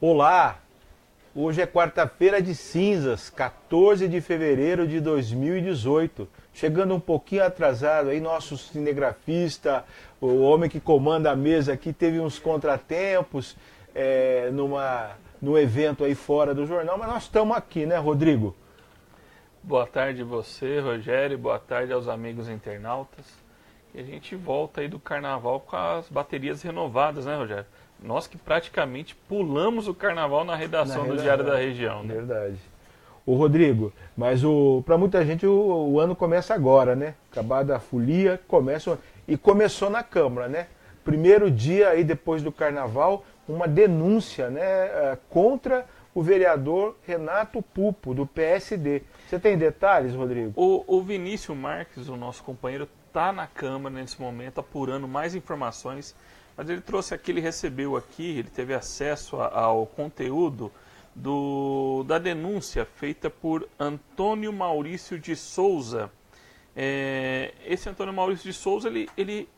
Olá, hoje é quarta-feira de cinzas, 14 de fevereiro de 2018. Chegando um pouquinho atrasado aí, nosso cinegrafista, o homem que comanda a mesa aqui, teve uns contratempos num evento aí fora do jornal, mas nós estamos aqui, né, Rodrigo? Boa tarde a você, Rogério, boa tarde aos amigos internautas. E a gente volta aí do carnaval com as baterias renovadas, né, Rogério? Nós que praticamente pulamos o carnaval na redação do Diário da Região, né? Verdade. O Rodrigo, mas para muita gente o ano começa agora, né? Acabada a folia, começou na Câmara, né? Primeiro dia aí depois do carnaval, uma denúncia, né, contra o vereador Renato Pupo, do PSD. Você tem detalhes, Rodrigo? O Vinícius Marques, o nosso companheiro, está na Câmara nesse momento, apurando mais informações, mas ele trouxe aqui, ele recebeu aqui, ele teve acesso ao conteúdo da denúncia feita por Antônio Maurício de Souza. Esse Antônio Maurício de Souza, ele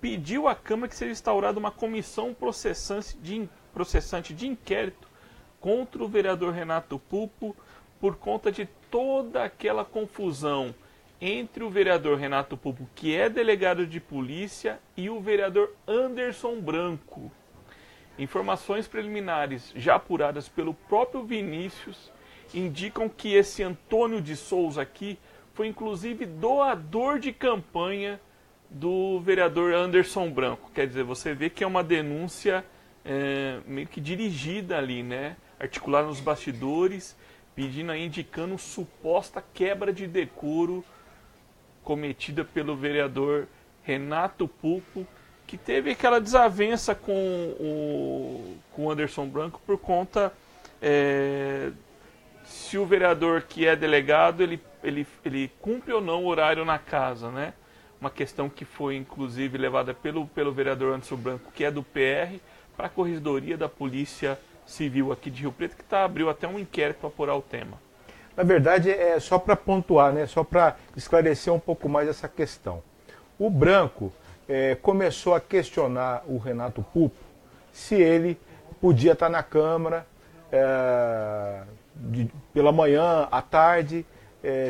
pediu à Câmara que seja instaurada uma comissão processante de inquérito contra o vereador Renato Pupo por conta de toda aquela confusão entre o vereador Renato Pupo, que é delegado de polícia, e o vereador Anderson Branco. Informações preliminares já apuradas pelo próprio Vinícius indicam que esse Antônio de Souza aqui foi inclusive doador de campanha do vereador Anderson Branco. Quer dizer, você vê que é uma denúncia meio que dirigida ali, né? Articulada nos bastidores, pedindo aí, indicando suposta quebra de decoro cometida pelo vereador Renato Pupo, que teve aquela desavença com o Anderson Branco por conta se o vereador que é delegado ele cumpre ou não o horário na casa, né? Uma questão que foi inclusive levada pelo vereador Anderson Branco, que é do PR, para a Corregedoria da Polícia Civil aqui de Rio Preto, que abriu até um inquérito para apurar o tema. Na verdade, é só para pontuar, né? Só para esclarecer um pouco mais essa questão. O Branco começou a questionar o Renato Pupo se ele podia estar na Câmara pela manhã, à tarde,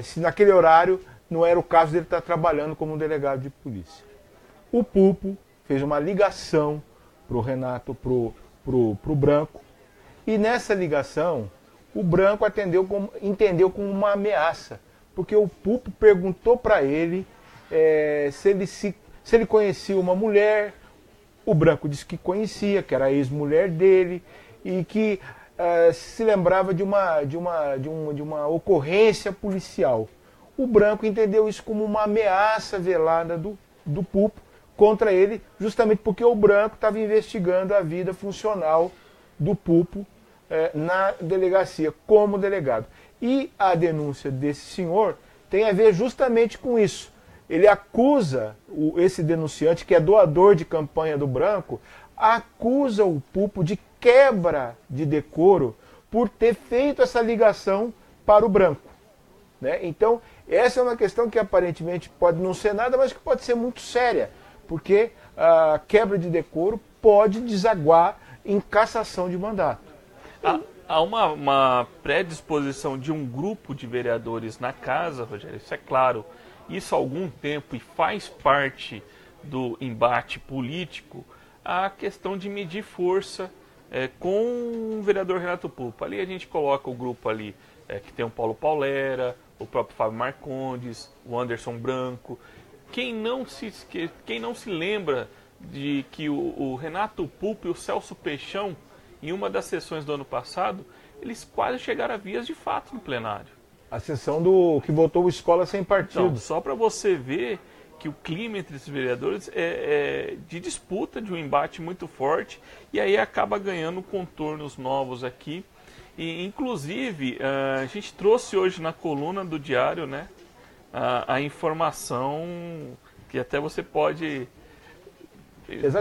se naquele horário não era o caso dele estar trabalhando como delegado de polícia. O Pupo fez uma ligação para o Renato, pro Branco, e nessa ligação o Branco entendeu como uma ameaça, porque o Pupo perguntou para ele se ele conhecia uma mulher. O Branco disse que conhecia, que era a ex-mulher dele, e que se lembrava de uma ocorrência policial. O Branco entendeu isso como uma ameaça velada do Pupo contra ele, justamente porque o Branco estava investigando a vida funcional do Pupo na delegacia, como delegado. E a denúncia desse senhor tem a ver justamente com isso. Ele acusa esse denunciante, que é doador de campanha do Branco, acusa o Pupo de quebra de decoro por ter feito essa ligação para o Branco, né? Então, essa é uma questão que aparentemente pode não ser nada, mas que pode ser muito séria, porque a quebra de decoro pode desaguar em cassação de mandato. Há uma predisposição de um grupo de vereadores na casa, Rogério, isso é claro, isso há algum tempo, e faz parte do embate político, a questão de medir força com o vereador Renato Pupo. Ali a gente coloca o grupo ali, que tem o Paulo Paulera, o próprio Fábio Marcondes, o Anderson Branco. Quem não se lembra de que o Renato Pupo e o Celso Peixão, em uma das sessões do ano passado, eles quase chegaram a vias de fato no plenário. A sessão que votou o Escola Sem Partido. Então, só para você ver que o clima entre esses vereadores é de disputa, de um embate muito forte, e aí acaba ganhando contornos novos aqui. E, inclusive, a gente trouxe hoje na coluna do Diário, né, a informação que até você pode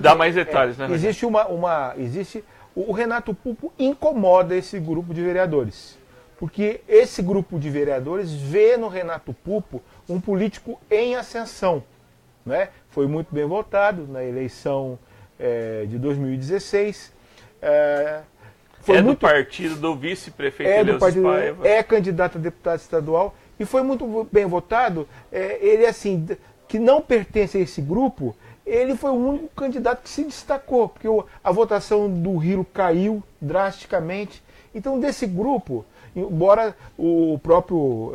dar mais detalhes. Né, existe o Renato Pupo incomoda esse grupo de vereadores, porque esse grupo de vereadores vê no Renato Pupo um político em ascensão, né? Foi muito bem votado na eleição de 2016, foi muito do partido do vice-prefeito Eleusis Paiva. É candidato a deputado estadual e foi muito bem votado. Ele, assim, que não pertence a esse grupo, ele foi o único candidato que se destacou, porque a votação do Rio caiu drasticamente. Então, desse grupo, embora o próprio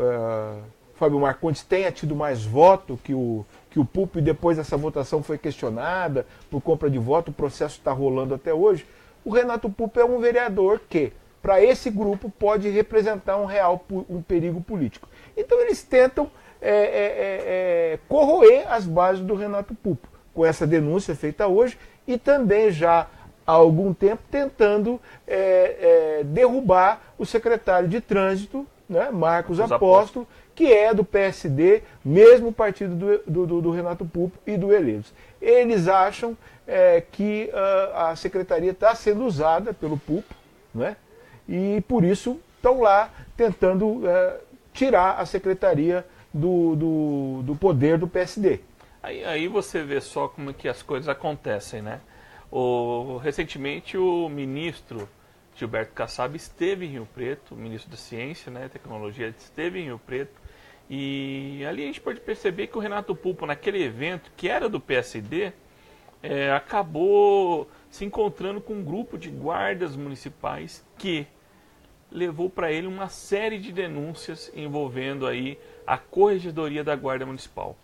Fábio Marcondes tenha tido mais voto que o Pupo, e depois essa votação foi questionada por compra de voto, o processo está rolando até hoje, o Renato Pupo é um vereador que, para esse grupo, pode representar um perigo político. Então eles tentam corroer as bases do Renato Pupo, com essa denúncia feita hoje, e também já há algum tempo tentando derrubar o secretário de Trânsito, né, Marcos Apóstolo, que é do PSD, mesmo partido do Renato Pupo e do Eleusis. Eles acham que a secretaria está sendo usada pelo Pupo, né, e por isso estão lá tentando tirar a secretaria do poder do PSD. Aí você vê só como é que as coisas acontecem, né? Recentemente o ministro Gilberto Kassab esteve em Rio Preto, o ministro da Ciência, né, Tecnologia, esteve em Rio Preto, e ali a gente pode perceber que o Renato Pupo, naquele evento, que era do PSD, acabou se encontrando com um grupo de guardas municipais que levou para ele uma série de denúncias envolvendo aí a Corregedoria da Guarda Municipal.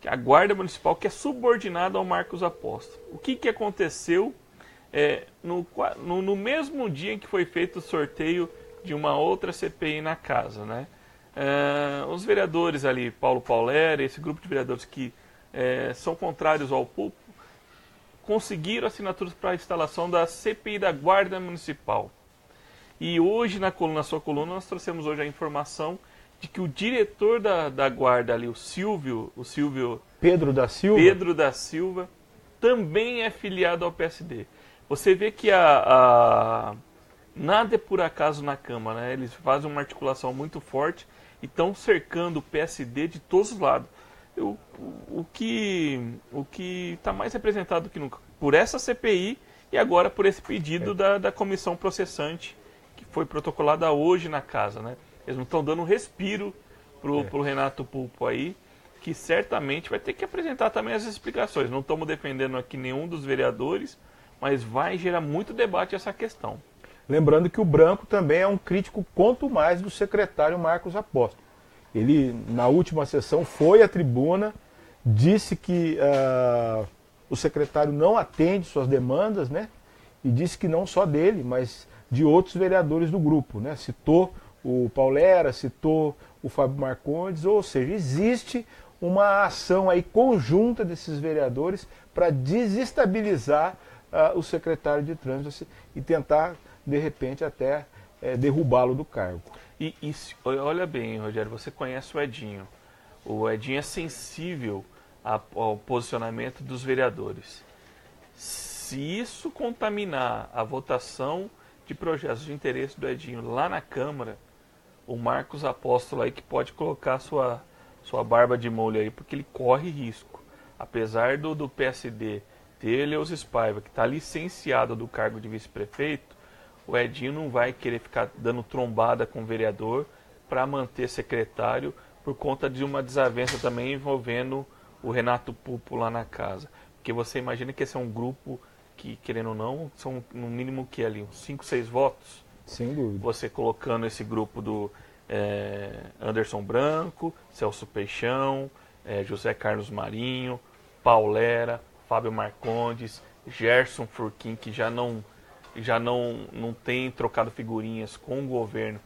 A Guarda Municipal que é subordinada ao Marcos Apóstolo. O que aconteceu no mesmo dia em que foi feito o sorteio de uma outra CPI na casa, né? Os vereadores ali, Paulo Paulera, esse grupo de vereadores que são contrários ao Pupo, conseguiram assinaturas para a instalação da CPI da Guarda Municipal. E hoje, na sua coluna, nós trouxemos hoje a informação de que o diretor da Guarda ali, o Silvio Pedro da Silva, também é filiado ao PSD. Você vê que nada é por acaso na Câmara, né? Eles fazem uma articulação muito forte e estão cercando o PSD de todos os lados. O que está mais representado que nunca por essa CPI e agora por esse pedido da comissão processante que foi protocolada hoje na casa, né? Eles não estão dando um respiro pro Renato Pupo aí, que certamente vai ter que apresentar também as explicações. Não estamos defendendo aqui nenhum dos vereadores, mas vai gerar muito debate essa questão. Lembrando que o Branco também é um crítico quanto mais do secretário Marcos Apóstolo. Ele, na última sessão, foi à tribuna, disse que o secretário não atende suas demandas, né? E disse que não só dele, mas de outros vereadores do grupo, né? Citou o Paulera, citou o Fábio Marcondes, ou seja, existe uma ação aí conjunta desses vereadores para desestabilizar o secretário de Trânsito e tentar, de repente, até derrubá-lo do cargo. E olha bem, Rogério, você conhece o Edinho. O Edinho é sensível ao posicionamento dos vereadores. Se isso contaminar a votação de projetos de interesse do Edinho lá na Câmara, o Marcos Apóstolo aí que pode colocar sua barba de molho aí, porque ele corre risco. Apesar do PSD ter Eleusis Paiva, que está licenciado do cargo de vice-prefeito, o Edinho não vai querer ficar dando trombada com o vereador para manter secretário por conta de uma desavença também envolvendo o Renato Pupo lá na casa. Porque você imagina que esse é um grupo que, querendo ou não, são no mínimo que ali, uns 5, 6 votos. Sem dúvida. Você colocando esse grupo do Anderson Branco, Celso Peixão, José Carlos Marinho, Paulera, Fábio Marcondes, Gerson Furquim, que já não tem trocado figurinhas com o governo,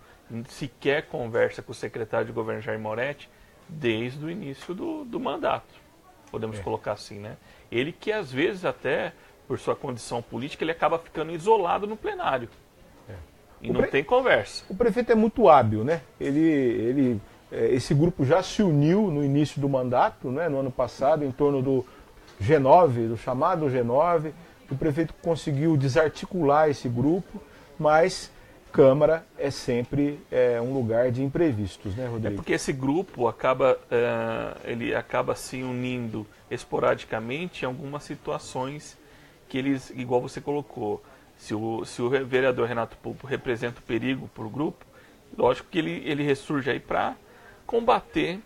sequer conversa com o secretário de governo Jair Moretti desde o início do mandato. Podemos colocar assim, né? Ele que às vezes até, por sua condição política, ele acaba ficando isolado no plenário. E não tem conversa. O prefeito é muito hábil, né? Esse grupo já se uniu no início do mandato, né? No ano passado, em torno do G9, do chamado G9. O prefeito conseguiu desarticular esse grupo, mas Câmara é sempre um lugar de imprevistos, né, Rodrigo? É porque esse grupo acaba se unindo esporadicamente em algumas situações que eles, igual você colocou, Se o vereador Renato Pulpo representa o perigo para o grupo, lógico que ele ressurge aí para combater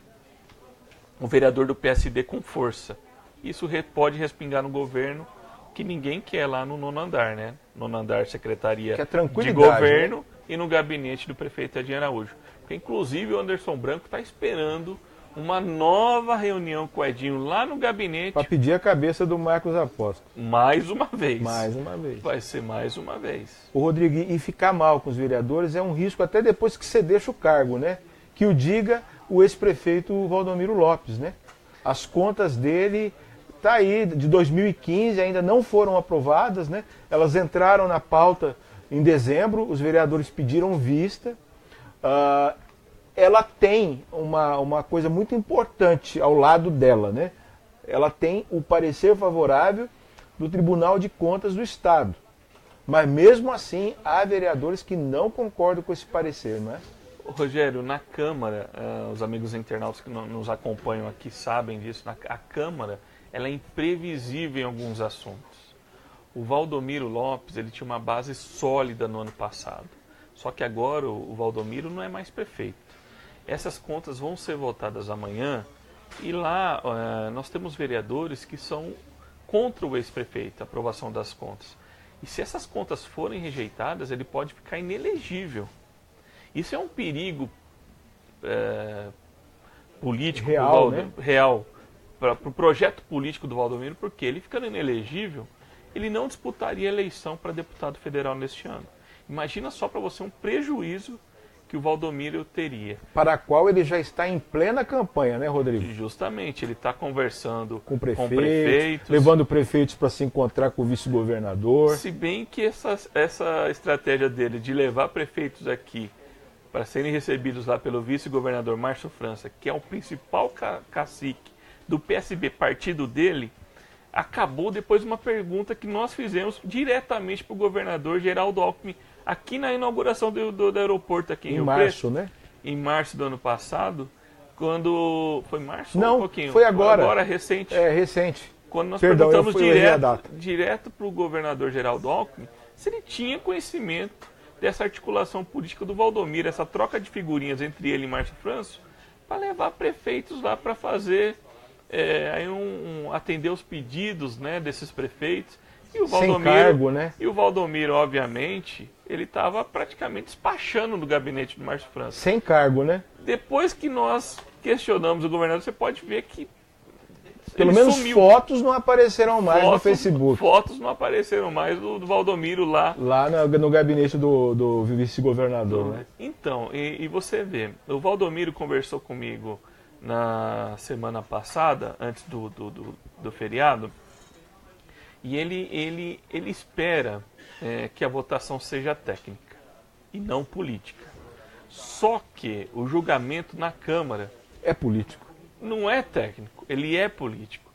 o vereador do PSD com força. Isso pode respingar no governo, que ninguém quer lá no nono andar, né? Nono andar, Secretaria de Governo, né? E no gabinete do prefeito Edinho Araújo. Porque, inclusive, o Anderson Branco está esperando uma nova reunião com o Edinho lá no gabinete. Para pedir a cabeça do Marcos Apóstolo. Mais uma vez. Mais uma vez. Vai ser mais uma vez. O Rodrigo, e ficar mal com os vereadores é um risco até depois que você deixa o cargo, né? Que o diga o ex-prefeito Valdomiro Lopes, né? As contas dele, tá aí, de 2015, ainda não foram aprovadas, né? Elas entraram na pauta em dezembro, os vereadores pediram vista. Ela tem uma coisa muito importante ao lado dela, né? Ela tem o parecer favorável do Tribunal de Contas do Estado. Mas mesmo assim, há vereadores que não concordam com esse parecer, não é? Rogério, na Câmara, os amigos internautas que nos acompanham aqui sabem disso, a Câmara ela é imprevisível em alguns assuntos. O Valdomiro Lopes ele tinha uma base sólida no ano passado, só que agora o Valdomiro não é mais prefeito. Essas contas vão ser votadas amanhã e lá nós temos vereadores que são contra o ex-prefeito, a aprovação das contas. E se essas contas forem rejeitadas, ele pode ficar inelegível. Isso é um perigo político real para o projeto político do Valdomiro, porque ele ficando inelegível, ele não disputaria a eleição para deputado federal neste ano. Imagina só para você um prejuízo que o Valdomiro teria. Para a qual ele já está em plena campanha, né, Rodrigo? Justamente, ele está conversando com prefeitos, levando prefeitos para se encontrar com o vice-governador. Se bem que essa estratégia dele de levar prefeitos aqui para serem recebidos lá pelo vice-governador Márcio França, que é o principal cacique do PSB, partido dele, acabou depois de uma pergunta que nós fizemos diretamente para o governador Geraldo Alckmin, aqui na inauguração do aeroporto aqui em Rio março, Preto, né? Em março do ano passado, quando... Foi março? Não, um pouquinho. Foi agora. Agora, recente. É, recente. Quando nós perguntamos direto para o governador Geraldo Alckmin se ele tinha conhecimento dessa articulação política do Valdomiro, essa troca de figurinhas entre ele e Márcio França, para levar prefeitos lá para fazer, atender os pedidos, né, desses prefeitos. E o Valdomiro, sem cargo, né? E o Valdomiro, obviamente, ele estava praticamente despachando no gabinete do Márcio França. Sem cargo, né? Depois que nós questionamos o governador, você pode ver que pelo menos sumiu. Fotos não apareceram mais no Facebook. Fotos não apareceram mais do Valdomiro lá. Lá no gabinete do vice-governador, né? Então, e você vê, o Valdomiro conversou comigo na semana passada, antes do feriado, e ele espera que a votação seja técnica e não política. Só que o julgamento na Câmara é político. Não é técnico, ele é político.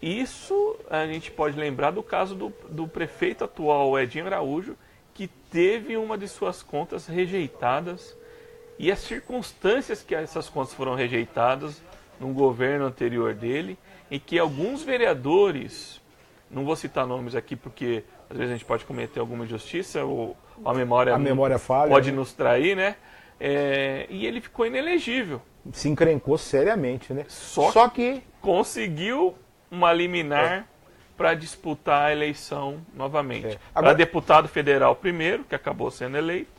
Isso a gente pode lembrar do caso do prefeito atual, Edinho Araújo, que teve uma de suas contas rejeitadas e as circunstâncias que essas contas foram rejeitadas no governo anterior dele, em que alguns vereadores, não vou citar nomes aqui porque às vezes a gente pode cometer alguma injustiça ou a memória falha, pode nos trair, né? E ele ficou inelegível. Se encrencou seriamente, né? Só que conseguiu uma liminar para disputar a eleição novamente. Para deputado federal primeiro, que acabou sendo eleito,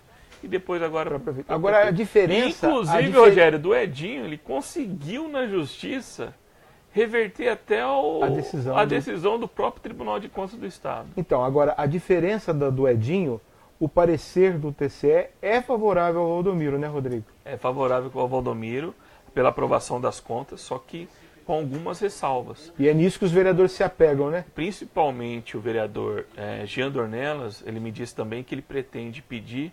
e depois agora para prefeito. Agora a diferença... Inclusive, Rogério, do Edinho, ele conseguiu na justiça reverter até a decisão do próprio Tribunal de Contas do Estado. Então, agora a diferença do Edinho, o parecer do TCE é favorável ao Valdomiro, né, Rodrigo? É favorável ao Valdomiro pela aprovação das contas, só que com algumas ressalvas. E é nisso que os vereadores se apegam, né? Principalmente o vereador Jean Dornelas, ele me disse também que ele pretende pedir,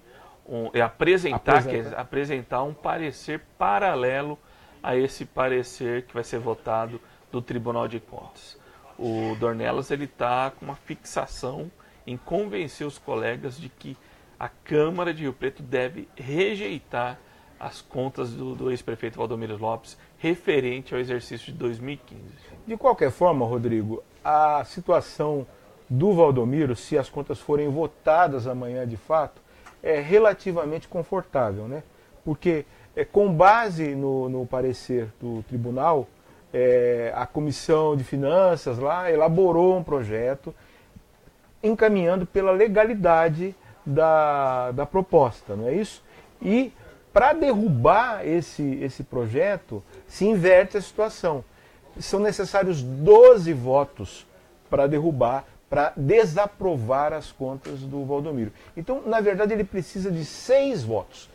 apresentar um parecer paralelo a esse parecer que vai ser votado do Tribunal de Contas. O Dornelas ele está com uma fixação em convencer os colegas de que a Câmara de Rio Preto deve rejeitar as contas do ex-prefeito Valdomiro Lopes referente ao exercício de 2015. De qualquer forma, Rodrigo, a situação do Valdomiro, se as contas forem votadas amanhã de fato, é relativamente confortável, né? Porque, com base no parecer do tribunal, a Comissão de Finanças lá elaborou um projeto encaminhando pela legalidade da proposta, não é isso? E para derrubar esse projeto, se inverte a situação. São necessários 12 votos para derrubar, para desaprovar as contas do Valdomiro. Então, na verdade, ele precisa de 6 votos,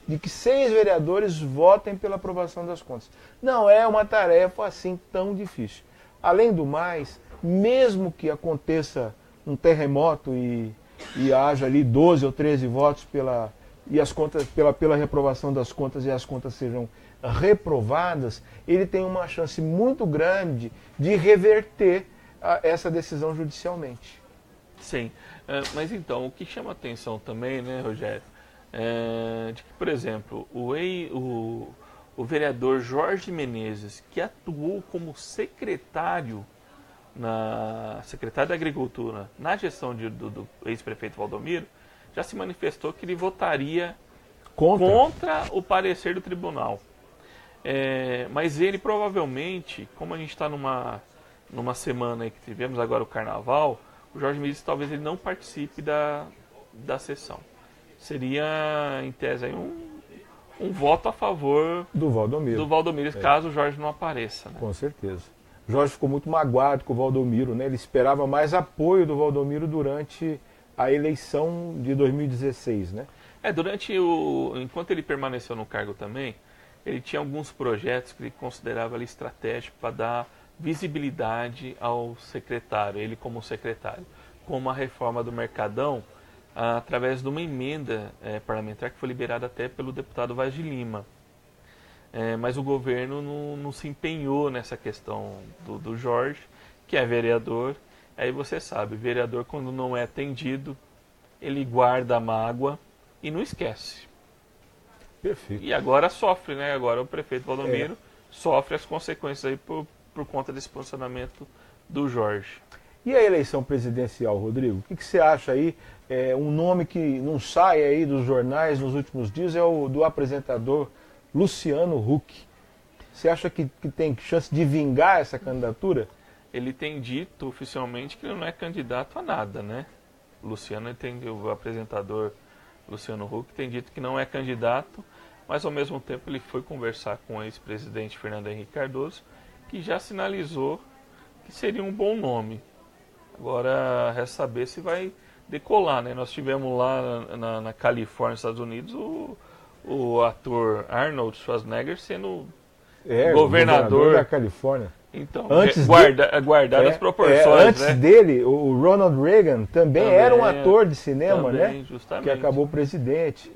de que 6 vereadores votem pela aprovação das contas. Não é uma tarefa assim tão difícil. Além do mais, mesmo que aconteça um terremoto e haja ali 12 ou 13 votos pela reprovação das contas e as contas sejam reprovadas, ele tem uma chance muito grande de reverter essa decisão judicialmente. Sim, mas então, o que chama atenção também, né, Rogério, de que, por exemplo, o vereador Jorge Menezes, que atuou como secretário da Agricultura na gestão do ex-prefeito Valdomiro, já se manifestou que ele votaria contra o parecer do tribunal. Mas ele provavelmente, como a gente está numa semana aí que tivemos agora o Carnaval, o Jorge Menezes talvez ele não participe da sessão. Seria, em tese, aí um voto a favor do Valdomiro, caso o Jorge não apareça. Né? Com certeza. O Jorge ficou muito magoado com o Valdomiro, né? Ele esperava mais apoio do Valdomiro durante a eleição de 2016, né? Enquanto ele permaneceu no cargo também, ele tinha alguns projetos que ele considerava ali estratégicos para dar visibilidade ao secretário, ele como secretário, como a reforma do Mercadão, através de uma emenda parlamentar que foi liberada até pelo deputado Vaz de Lima. Mas o governo não se empenhou nessa questão do Jorge, que é vereador. Aí você sabe, vereador quando não é atendido, ele guarda a mágoa e não esquece. Perfeito. E agora sofre, né? Agora o prefeito Valdomiro sofre as consequências aí por conta desse posicionamento do Jorge. E a eleição presidencial, Rodrigo? O que você acha aí? Um nome que não sai aí dos jornais nos últimos dias é o do apresentador Luciano Huck. Você acha que tem chance de vingar essa candidatura? Ele tem dito oficialmente que ele não é candidato a nada, né? O apresentador Luciano Huck tem dito que não é candidato, mas ao mesmo tempo ele foi conversar com o ex-presidente Fernando Henrique Cardoso, que já sinalizou que seria um bom nome. Agora resta saber se vai decolar, né? Nós tivemos lá na Califórnia, Estados Unidos, o ator Arnold Schwarzenegger sendo governador da Califórnia. Então, guardar as proporções. Antes dele, o Ronald Reagan também era um ator de cinema, né? Justamente. Que acabou presidente.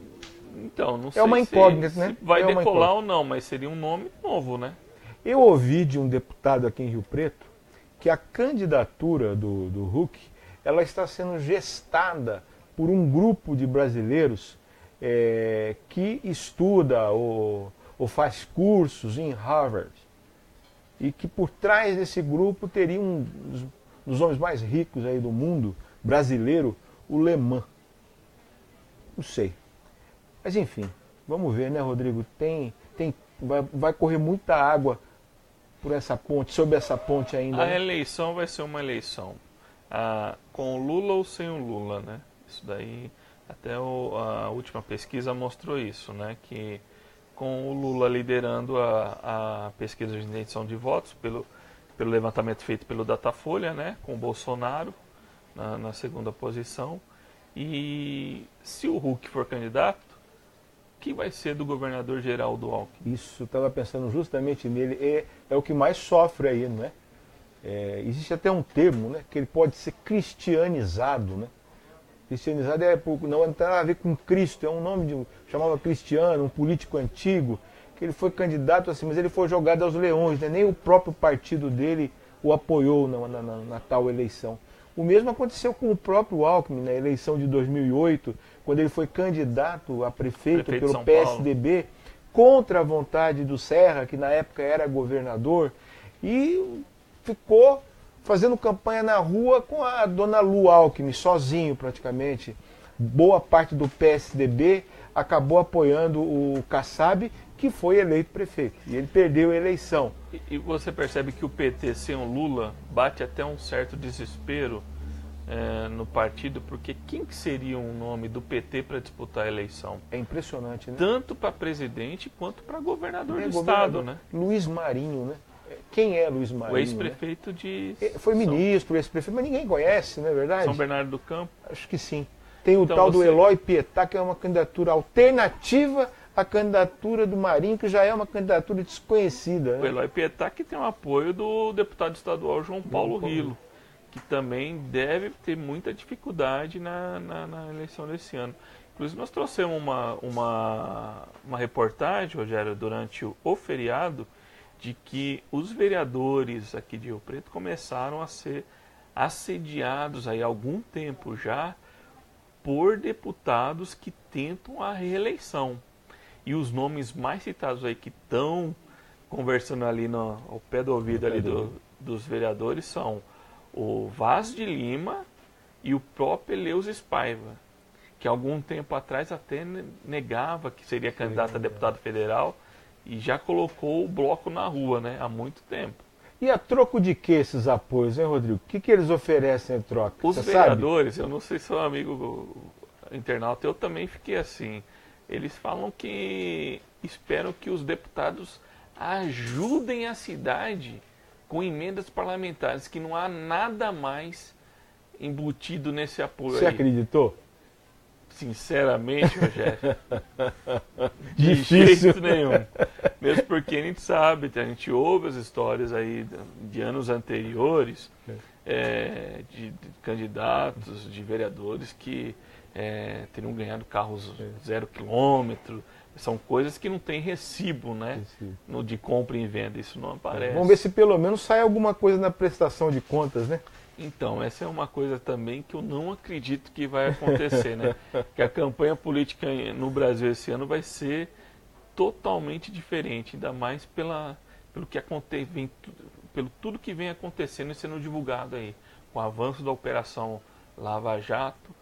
Então, não sei uma incógnita, né? Se vai decolar ou não, mas seria um nome novo, né? Eu ouvi de um deputado aqui em Rio Preto que a candidatura do Huck, ela está sendo gestada por um grupo de brasileiros que estuda ou faz cursos em Harvard. E que por trás desse grupo teria um dos homens mais ricos aí do mundo, brasileiro, o Leman. Não sei. Mas enfim, vamos ver, né, Rodrigo? Vai correr muita água por essa ponte, sob essa ponte ainda. A eleição vai ser uma eleição com o Lula ou sem o Lula, né? Isso daí, até a última pesquisa mostrou isso, né? Que com o Lula liderando a pesquisa de intenção de votos, pelo levantamento feito pelo Datafolha, né, com o Bolsonaro na segunda posição. E se o Huck for candidato, o que vai ser do governador Geraldo Alckmin? Isso, eu estava pensando justamente nele. É o que mais sofre aí, não é? Existe até um termo, né, que ele pode ser cristianizado, né? Cristianizado não tem nada a ver com Cristo, é um nome chamava Cristiano, um político antigo, que ele foi candidato assim, mas ele foi jogado aos leões, né? Nem o próprio partido dele o apoiou na tal eleição. O mesmo aconteceu com o próprio Alckmin na eleição de 2008, quando ele foi candidato a prefeito pelo PSDB, contra a vontade do Serra, que na época era governador, e fazendo campanha na rua com a dona Lu Alckmin, sozinho praticamente. Boa parte do PSDB acabou apoiando o Kassab, que foi eleito prefeito. E ele perdeu a eleição. E você percebe que o PT sem o Lula bate até um certo desespero no partido, porque quem que seria um nome do PT para disputar a eleição? É impressionante, né? Tanto para presidente quanto para governador do estado, né? Luiz Marinho, né? Quem é Luiz Marinho? O ex-prefeito, né? Foi ministro, ex-prefeito, mas ninguém conhece, não é verdade? São Bernardo do Campo. Acho que sim. Tem o tal do Eloy Pietá, que é uma candidatura alternativa à candidatura do Marinho, que já é uma candidatura desconhecida. Né? O Eloy Pietá, que tem o apoio do deputado estadual João Paulo Rilo, que também deve ter muita dificuldade na eleição desse ano. Inclusive, nós trouxemos uma reportagem, Rogério, durante o feriado, de que os vereadores aqui de Rio Preto começaram a ser assediados aí há algum tempo já por deputados que tentam a reeleição. E os nomes mais citados aí que estão conversando ali ao pé do ouvido ali dos vereadores são o Vaz de Lima e o próprio Eleusis Paiva, que algum tempo atrás até negava que seria candidato a deputado federal e já colocou o bloco na rua, né, há muito tempo. E a troco de que esses apoios, hein, Rodrigo? O que eles oferecem em troca? Os vereadores, sabe? Eu não sei se é um amigo internauta, eu também fiquei assim. Eles falam que esperam que os deputados ajudem a cidade com emendas parlamentares, que não há nada mais embutido nesse apoio. Você aí. acreditou? Sinceramente, Rogério, de Difícil. jeito nenhum. Mesmo porque a gente sabe, a gente ouve as histórias aí de anos anteriores, de candidatos, de vereadores que teriam ganhado carros 0 quilômetro. São coisas que não tem recibo, né? De compra e venda, isso não aparece. Vamos ver se pelo menos sai alguma coisa na prestação de contas, né? Então, essa é uma coisa também que eu não acredito que vai acontecer, né? Que a campanha política no Brasil esse ano vai ser totalmente diferente, ainda mais pelo tudo que vem acontecendo e sendo divulgado aí. Com o avanço da Operação Lava Jato,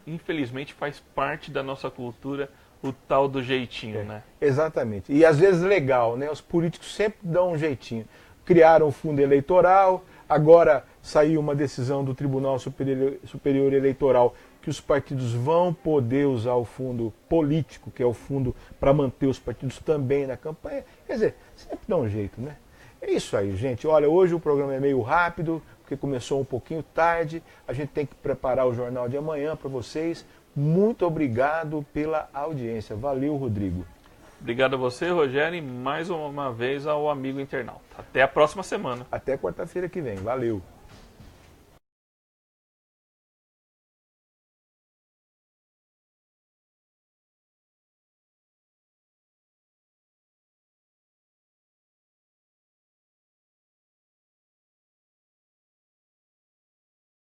infelizmente faz parte da nossa cultura o tal do jeitinho, né? Exatamente. E às vezes legal, né? Os políticos sempre dão um jeitinho. Criaram o fundo eleitoral. Agora saiu uma decisão do Tribunal Superior Eleitoral que os partidos vão poder usar o fundo político, que é o fundo para manter os partidos também na campanha. Quer dizer, sempre dá um jeito, né? É isso aí, gente. Olha, hoje o programa é meio rápido, porque começou um pouquinho tarde. A gente tem que preparar o jornal de amanhã para vocês. Muito obrigado pela audiência. Valeu, Rodrigo. Obrigado a você, Rogério, e mais uma vez ao amigo internauta. Até a próxima semana. Até quarta-feira que vem. Valeu.